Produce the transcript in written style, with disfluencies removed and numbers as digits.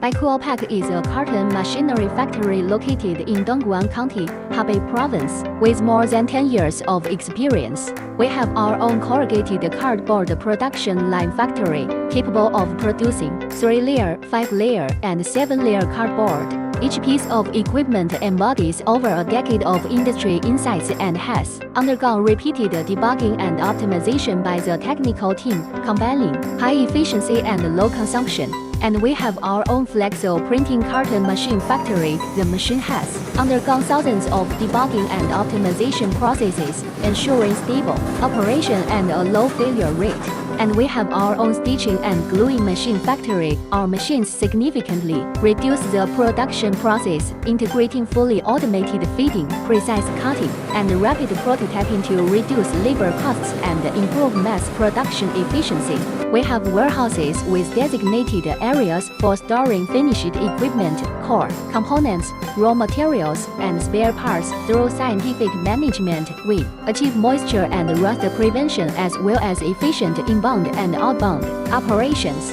Baikuo Pack is a carton machinery factory located in Dongguan County, Hebei Province. With more than 10 years of experience, we have our own corrugated cardboard production line factory, capable of producing 3-layer, 5-layer, and 7-layer cardboard. Each piece of equipment embodies over a decade of industry insights and has undergone repeated debugging and optimization by the technical team, combining high efficiency and low consumption. And we have our own flexo printing carton machine factory. The machine has undergone thousands of debugging and optimization processes, ensuring stable operation and a low failure rate. And we have our own stitching and gluing machine factory. Our machines significantly reduce the production process, integrating fully automated feeding, precise cutting, and rapid prototyping to reduce labor costs and improve mass production efficiency. We have warehouses with designated areas for storing finished equipment, core components, raw materials, and spare parts. Through scientific management, we achieve moisture and rust prevention as well as efficient inbound and outbound operations.